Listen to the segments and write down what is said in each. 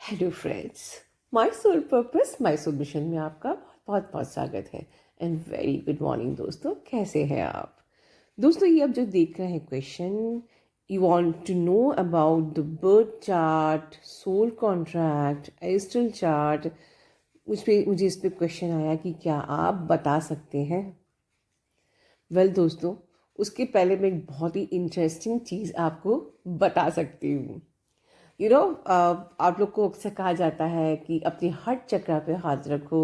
Hello friends, my soul purpose my soul mission में आपका बहुत बहुत स्वागत है एंड वेरी गुड मॉर्निंग दोस्तों। कैसे हैं आप दोस्तों? ये अब जो देख रहे हैं question, you want to know about the birth chart, soul contract, astral chart. मुझे इस पे क्वेश्चन आया कि क्या आप बता सकते हैं। वेल दोस्तों, उसके पहले मैं एक बहुत ही इंटरेस्टिंग चीज़ आपको बता सकती हूँ। आप लोग को अक्सर कहा जाता है कि अपनी हार्ट चक्रा पे हाथ रखो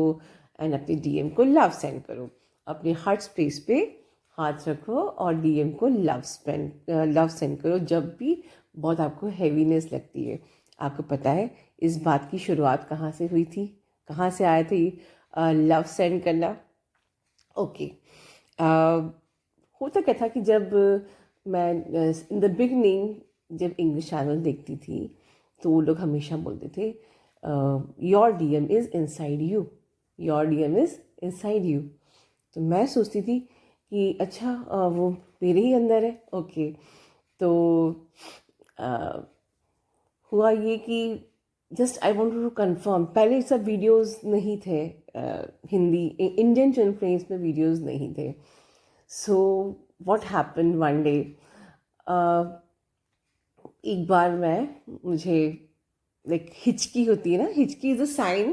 एंड अपने डीएम को लव सेंड करो। अपने हार्ट स्पेस पे हाथ रखो और डीएम को लव सेंड करो जब भी बहुत आपको हैवीनेस लगती है। आपको पता है इस बात की शुरुआत कहाँ से हुई थी? कहाँ से आया थी लव सेंड करना? ओके। होता क्या था कि जब मैं इन द बिगनिंग जब इंग्लिश चैनल देखती थी तो वो लोग हमेशा बोलते थे your DM is inside you, your DM is inside you. तो मैं सोचती थी कि अच्छा वो मेरे ही अंदर है। ओके। तो uh, हुआ ये कि just I want to confirm. पहले सब वीडियोस नहीं थे, हिंदी इंडियन चिल्ड्रन फ्रेम्स में वीडियोस नहीं थे। So what happen one day, एक बार मुझे लाइक हिचकी होती है ना, हिचकी is a sign,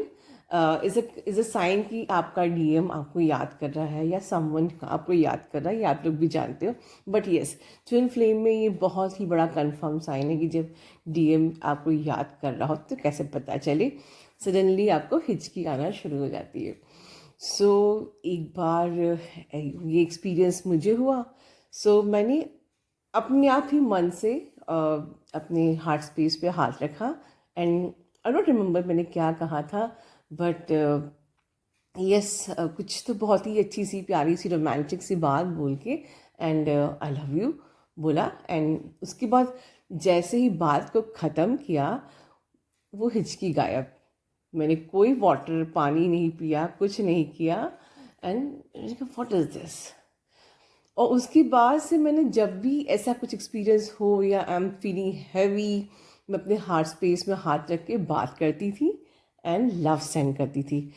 is a sign कि आपका डीएम आपको याद कर रहा है या समवन आपको याद कर रहा है, ये आप लोग भी जानते हो। बट येस, ट्विन फ्लेम में ये बहुत ही बड़ा कंफर्म साइन है कि जब डीएम आपको याद कर रहा हो तो कैसे पता चले, सडनली आपको हिचकी आना शुरू हो जाती है। सो एक बार ये एक्सपीरियंस मुझे हुआ। सो मैंने अपने आप ही मन से अपने हार्ट स्पेस पे हाथ रखा एंड आई डोंट रिमेम्बर मैंने क्या कहा था, बट यस, कुछ तो बहुत ही अच्छी सी प्यारी सी रोमांटिक सी बात बोल के एंड आई लव यू बोला। एंड उसके बाद जैसे ही बात को ख़त्म किया वो हिचकी गायब। मैंने कोई वाटर पानी नहीं पिया, कुछ नहीं किया। And what is this? और उसके बाद से मैंने जब भी ऐसा कुछ एक्सपीरियंस हो या आई एम फीलिंग हैवी, मैं अपने हार्ट स्पेस में हाथ रख के बात करती थी एंड लव सेंड करती थी।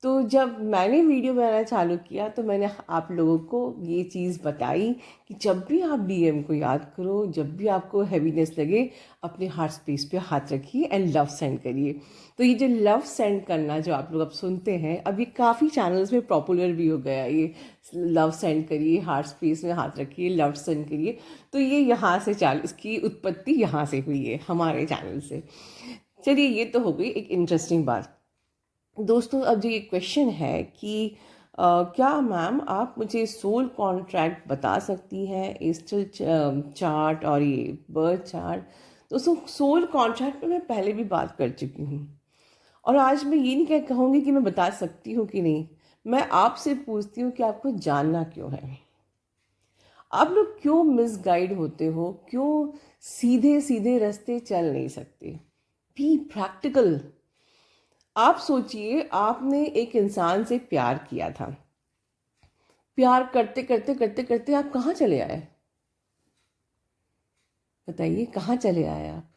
तो जब मैंने वीडियो बनाना चालू किया तो मैंने आप लोगों को ये चीज़ बताई कि जब भी आप डीएम को याद करो, जब भी आपको हैवीनेस लगे, अपने हार्ट स्पेस पे हाथ रखिए एंड लव सेंड करिए। तो ये जो लव सेंड करना जो आप लोग अब सुनते हैं, अब ये काफ़ी चैनल्स में पॉपुलर भी हो गया, ये लव सेंड करिए, हार्ट स्पेस में हाथ रखिए, लव सेंड करिए। तो ये यहाँ से इसकी उत्पत्ति यहाँ से हुई है, हमारे चैनल से। चलिए, ये तो हो गई एक इंटरेस्टिंग बात। दोस्तों, अब जो ये क्वेश्चन है कि क्या मैम आप मुझे सोल कॉन्ट्रैक्ट बता सकती हैं, एस्ट्रल चार्ट और ये बर्थ चार्ट? दोस्तों, सोल कॉन्ट्रैक्ट पे मैं पहले भी बात कर चुकी हूँ और आज मैं ये नहीं कहूँगी कि मैं बता सकती हूँ कि नहीं। मैं आपसे पूछती हूँ कि आपको जानना क्यों है। आप लोग क्यों मिसगाइड होते हो? क्यों सीधे सीधे रास्ते चल नहीं सकते? Be practical. आप सोचिए, आपने एक इंसान से प्यार किया था, प्यार करते करते करते करते आप कहाँ चले आए? बताइए, कहाँ चले आए आप?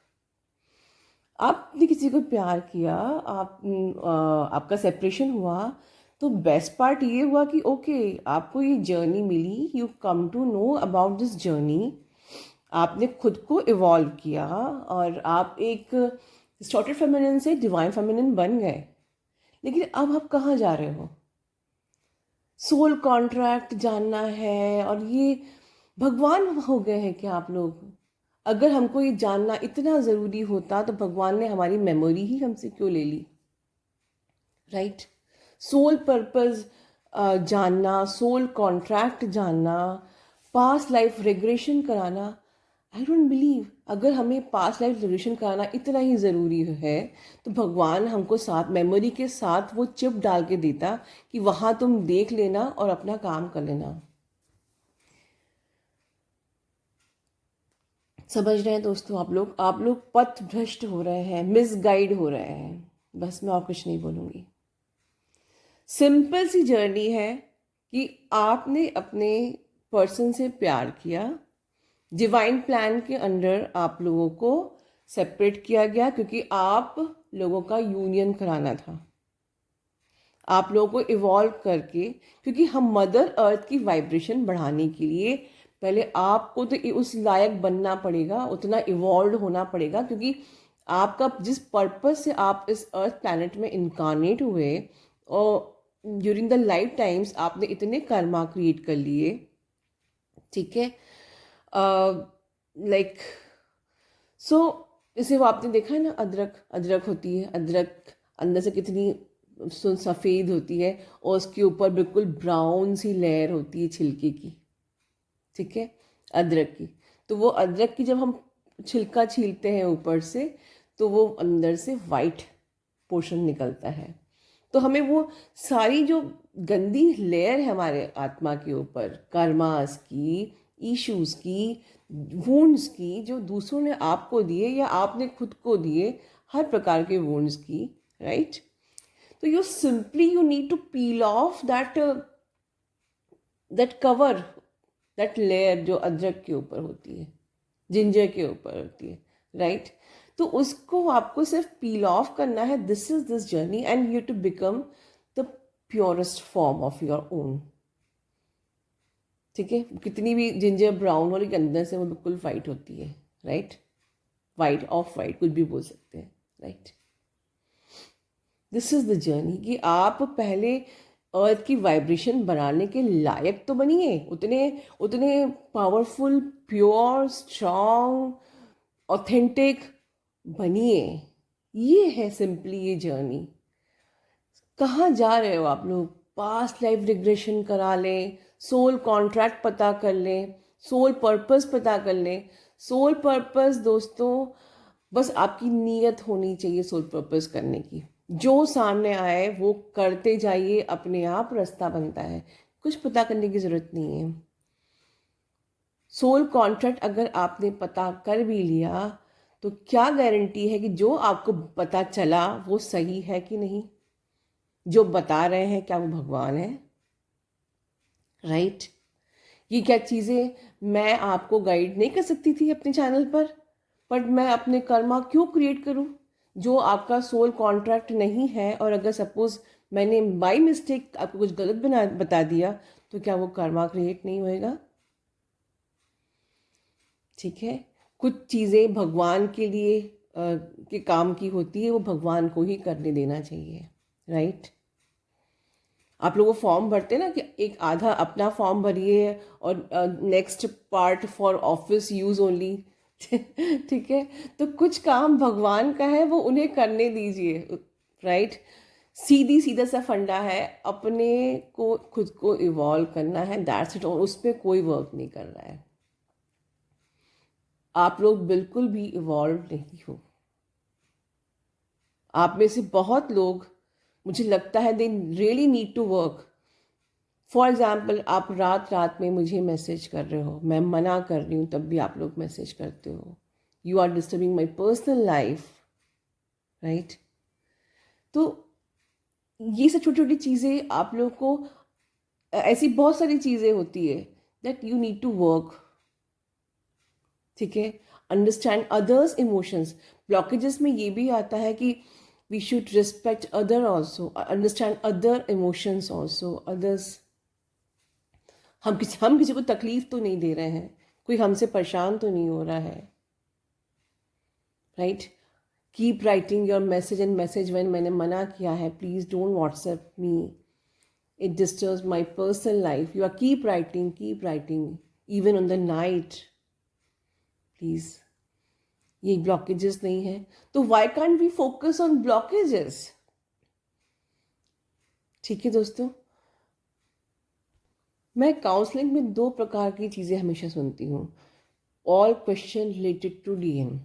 आपने किसी को प्यार किया, आपका सेपरेशन हुआ, तो बेस्ट पार्ट ये हुआ कि ओके, आपको ये जर्नी मिली, you come to know about this journey. आपने खुद को इवॉल्व किया और आप एक डिस्टॉर्टेड फेमिनिन से डिवाइन फेमिनिन बन गए। लेकिन अब आप कहाँ जा रहे हो? सोल कॉन्ट्रैक्ट जानना है और ये भगवान हो गए हैं क्या आप लोग? अगर हमको ये जानना इतना ज़रूरी होता तो भगवान ने हमारी मेमोरी ही हमसे क्यों ले ली? राइट? सोल पर्पस जानना, सोल कॉन्ट्रैक्ट जानना, पास्ट लाइफ रिग्रेशन कराना। आई डोंट बिलीव, अगर हमें पास्ट लाइफ रिग्रेशन कराना इतना ही ज़रूरी है तो भगवान हमको साथ मेमोरी के साथ वो चिप डाल के देता कि वहाँ तुम देख लेना और अपना काम कर लेना। समझ रहे हैं दोस्तों? आप लोग पथ भ्रष्ट हो रहे हैं, मिसगाइड हो रहे हैं। बस मैं और कुछ नहीं बोलूँगी। सिंपल सी जर्नी है कि आपने अपने पर्सन से प्यार किया, डिवाइन प्लान के अंडर आप लोगों को सेपरेट किया गया क्योंकि आप लोगों का यूनियन कराना था, आप लोगों को इवॉल्व करके, क्योंकि हम मदर अर्थ की वाइब्रेशन बढ़ाने के लिए पहले आपको तो उस लायक बनना पड़ेगा, उतना इवॉल्व होना पड़ेगा, क्योंकि आपका जिस पर्पस से आप इस अर्थ प्लैनेट में इनकारनेट हुए और ड्यूरिंग द लाइफ टाइम्स आपने इतने कर्मा क्रिएट कर लिए, ठीक है। लाइक सो इसे वो आपने देखा है ना, अदरक अदरक होती है, अदरक अंदर से कितनी सफ़ेद होती है और उसके ऊपर बिल्कुल ब्राउन सी लेयर होती है छिलके की, ठीक है, अदरक की। तो वो अदरक की जब हम छिलका छीलते हैं ऊपर से, तो वो अंदर से वाइट पोर्शन निकलता है। तो हमें वो सारी जो गंदी लेयर है हमारे आत्मा के ऊपर, कर्मास की, इश्यूज की, वुंड्स की, जो दूसरों ने आपको दिए या आपने खुद को दिए, हर प्रकार के वुंड्स की, राइट। तो you need to peel off that cover, that layer जो अदरक के ऊपर होती है, जिंजर के ऊपर होती है, राइट। तो उसको आपको सिर्फ पील ऑफ करना है। This is this journey and you to become the purest form of your own, ठीक है। कितनी भी जिंजर ब्राउन हो लेकिन अंदर से वो बिल्कुल वाइट होती है, राइट, वाइट ऑफ वाइट कुछ भी बोल सकते हैं, right. This is the journey कि आप पहले अर्थ की वाइब्रेशन बनाने के लायक तो बनिए, उतने उतने पावरफुल, प्योर, स्ट्रॉन्ग, ऑथेंटिक बनिए। ये है सिंपली ये जर्नी। कहाँ जा रहे हो आप लोग? पास्ट लाइफ रिग्रेशन करा लें, सोल कॉन्ट्रैक्ट पता कर लें, सोल पर्पस पता कर लें। सोल पर्पस दोस्तों, बस आपकी नीयत होनी चाहिए सोल पर्पस करने की। जो सामने आए वो करते जाइए, अपने आप रास्ता बनता है, कुछ पता करने की ज़रूरत नहीं है। सोल कॉन्ट्रैक्ट अगर आपने पता कर भी लिया तो क्या गारंटी है कि जो आपको पता चला वो सही है कि नहीं? जो बता रहे हैं क्या वो भगवान है? राइट। ये क्या चीज़ें मैं आपको गाइड नहीं कर सकती थी अपने चैनल पर मैं अपने कर्मा क्यों क्रिएट करूं जो आपका सोल कॉन्ट्रैक्ट नहीं है? और अगर सपोज मैंने बाय मिस्टेक आपको कुछ गलत बता दिया तो क्या वो कर्मा क्रिएट नहीं होएगा? ठीक है। कुछ चीज़ें भगवान के लिए के काम की होती है, वो भगवान को ही करने देना चाहिए, राइट। आप लोग वो फॉर्म भरते हैं ना कि एक आधा अपना फॉर्म भरिए और next part for office use only, ठीक है। तो कुछ काम भगवान का है वो उन्हें करने दीजिए, राइट। सीधी सीधा सा फंडा है, अपने को खुद को इवॉल्व करना है, दैट्स इट। और उस पर कोई वर्क नहीं कर रहा है। आप लोग बिल्कुल भी इवॉल्व नहीं हो। आप में से बहुत लोग, मुझे लगता है, they really need to work. For example, आप रात रात में मुझे मैसेज कर रहे हो, मैं मना कर रही हूँ तब भी आप लोग मैसेज करते हो। You are disturbing my personal life, right. तो ये सब छोटी छोटी चीज़ें आप लोग को, ऐसी बहुत सारी चीज़ें होती है that you need to work, ठीक है। Understand others emotions. ब्लॉकेजेस में ये भी आता है कि we should respect other also, understand other emotions also, others. हम किसी को तकलीफ तो नहीं दे रहे हैं, कोई हमसे परेशान तो नहीं हो रहा है, right. Keep writing your message and message when. मैंने मना किया है, please don't WhatsApp me, it disturbs my personal life. You are keep writing even on the night, please. ये ब्लॉकेजेस नहीं है तो why can't we focus on blockages? ठीक है दोस्तों, मैं काउंसलिंग में 2 प्रकार की चीज़ें हमेशा सुनती हूँ। All question related to DM.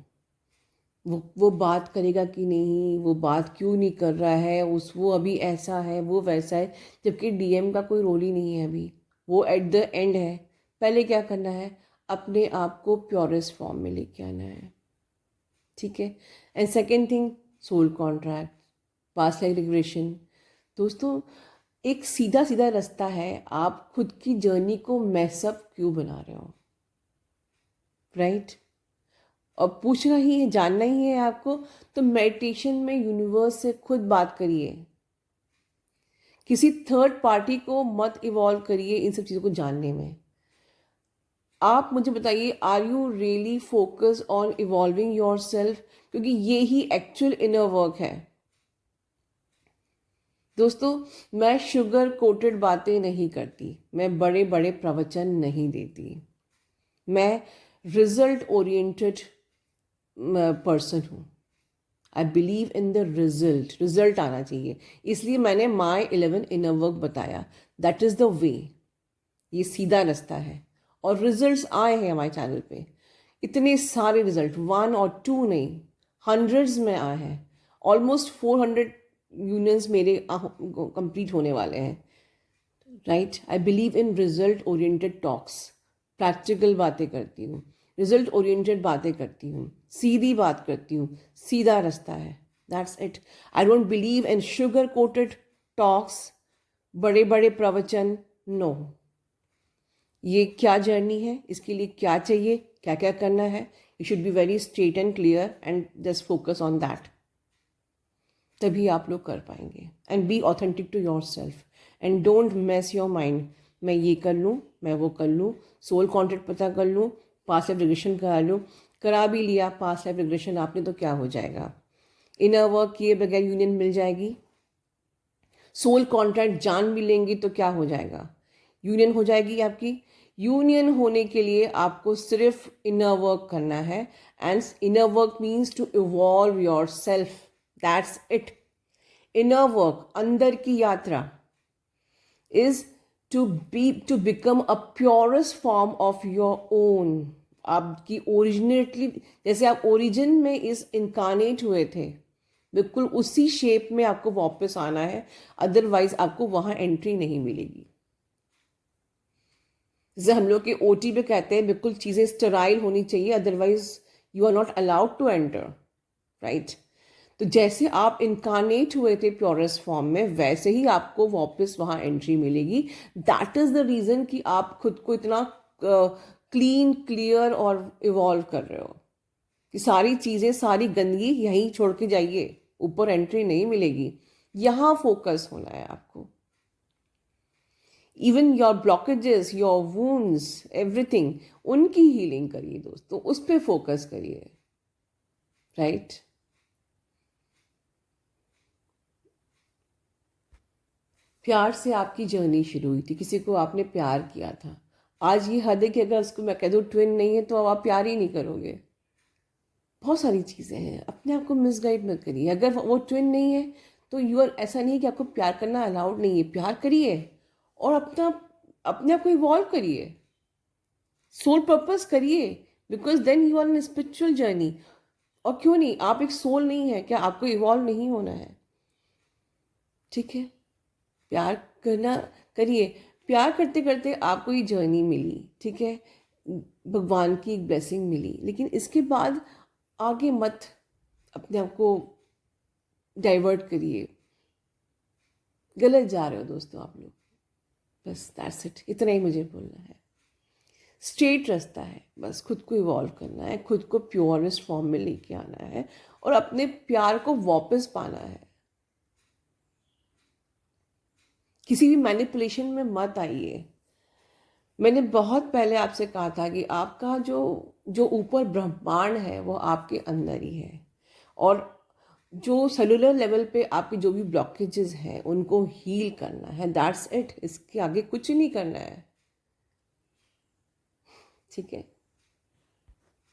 वो बात करेगा कि नहीं, वो बात क्यों नहीं कर रहा है, वो अभी ऐसा है, वो वैसा है, जबकि डीएम का कोई रोल ही नहीं है अभी, वो एट द एंड है। पहले क्या करना है? अपने आप को प्योरेस्ट फॉर्म में लेके आना है, ठीक है। And second thing, soul contract, past life regression. दोस्तों, एक सीधा सीधा रास्ता है, आप खुद की जर्नी को मैसअप क्यों बना रहे हो, राइट। और पूछना ही है, जानना ही है आपको, तो मेडिटेशन में यूनिवर्स से खुद बात करिए। किसी थर्ड पार्टी को मत इवॉल्व करिए इन सब चीज़ों को जानने में। आप मुझे बताइए, are you really focus on evolving yourself? क्योंकि ये ही एक्चुअल इनर वर्क है दोस्तों। मैं शुगर कोटेड बातें नहीं करती, मैं बड़े बड़े प्रवचन नहीं देती, मैं रिजल्ट ओरिएंटेड पर्सन हूँ। I believe in the result आना चाहिए, इसलिए मैंने माई 11 इनर वर्क बताया। दैट इज़ द वे, ये सीधा रास्ता है। और रिजल्ट्स आए हैं हमारे चैनल पे, इतने सारे रिजल्ट, 1 और 2 नहीं, हंड्रेड्स में आए हैं। ऑलमोस्ट 400 यूनियंस मेरे कंप्लीट होने वाले हैं, right. I believe in result oriented talks, practical बातें करती हूँ, रिजल्ट ओरिएंटेड बातें करती हूँ, सीधी बात करती हूँ, सीधा रास्ता है, that's it. I don't believe in sugar coated talks, बड़े बड़े प्रवचन, नो। ये क्या जर्नी है, इसके लिए क्या चाहिए, क्या क्या करना है, you should be very straight and clear and just focus on that, तभी आप लोग कर पाएंगे। And be authentic to yourself and don't mess your mind. मैं ये कर लूँ, मैं वो कर लूँ, सोल कॉन्टेक्ट पता कर लूँ, पास्ट लाइफ रिग्रेशन करा लूँ, करा भी लिया पास्ट लाइफ रिग्रेशन आपने तो क्या हो जाएगा। इनर वर्क किए बगैर यूनियन मिल जाएगी, सोल कॉन्ट्रैक्ट जान भी लेंगी तो क्या हो जाएगा, यूनियन हो जाएगी आपकी। यूनियन होने के लिए आपको सिर्फ इनर वर्क करना है, and inner work means to evolve yourself, that's it. Inner work, अंदर की यात्रा, is to become a purest form of your own. आपकी ओरिजिनेटली, जैसे आप ओरिजिन में इस इनकारनेट हुए थे, बिल्कुल उसी शेप में आपको वापस आना है, अदरवाइज आपको वहां एंट्री नहीं मिलेगी। जैसे हम लोग के ओटी पे कहते हैं बिल्कुल चीज़ें स्टेराइल होनी चाहिए, otherwise you are not allowed to enter, right. तो जैसे आप इनकारनेट हुए थे प्योरेस्ट फॉर्म में, वैसे ही आपको वापस वहाँ एंट्री मिलेगी। दैट इज़ द रीज़न कि आप खुद को इतना क्लीन, क्लियर और इवॉल्व कर रहे हो कि सारी चीज़ें, सारी गंदगी यहीं छोड़ के जाइए, ऊपर एंट्री नहीं मिलेगी। यहाँ फोकस होना है आपको। Even your blockages, your wounds, everything, उनकी हीलिंग करिए दोस्तों, उस पर फोकस करिए, राइट। प्यार से आपकी जर्नी शुरू हुई थी, किसी को आपने प्यार किया था। आज ये हद है कि अगर उसको मैं कह दूँ ट्विन नहीं है तो अब आप प्यार ही नहीं करोगे। बहुत सारी चीज़ें हैं, अपने आप को मिसगाइड मत करिए। अगर वो ट्विन नहीं है तो यू आर, ऐसा नहीं है कि आपको प्यार करना अलाउड नहीं है, प्यार करिए और अपने आप को इवॉल्व करिए, सोल पर्पस करिए, because then you are in spiritual journey. और क्यों नहीं, आप एक सोल नहीं है क्या, आपको इवॉल्व नहीं होना है? ठीक है, प्यार करना करिए। प्यार करते करते आपको ये जर्नी मिली, ठीक है, भगवान की एक ब्लेसिंग मिली, लेकिन इसके बाद आगे मत अपने आप को डाइवर्ट करिए। गलत जा रहे हो दोस्तों आप लोग, बस दैट्स इट, इतना ही मुझे बोलना है। स्ट्रेट रास्ता है, बस खुद को इवॉल्व करना है, खुद को प्योरेस्ट फॉर्म में लेके आना है और अपने प्यार को वापस पाना है। किसी भी मैनिपुलेशन में मत आइए। मैंने बहुत पहले आपसे कहा था कि आपका जो जो ऊपर ब्रह्मांड है वो आपके अंदर ही है, और जो सेलुलर लेवल पे आपके जो भी ब्लॉकेजेस हैं उनको हील करना है, दैट्स इट। इसके आगे कुछ नहीं करना है, ठीक है।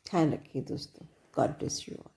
ध्यान रखिए दोस्तों, गॉड ब्लेस यू ऑल।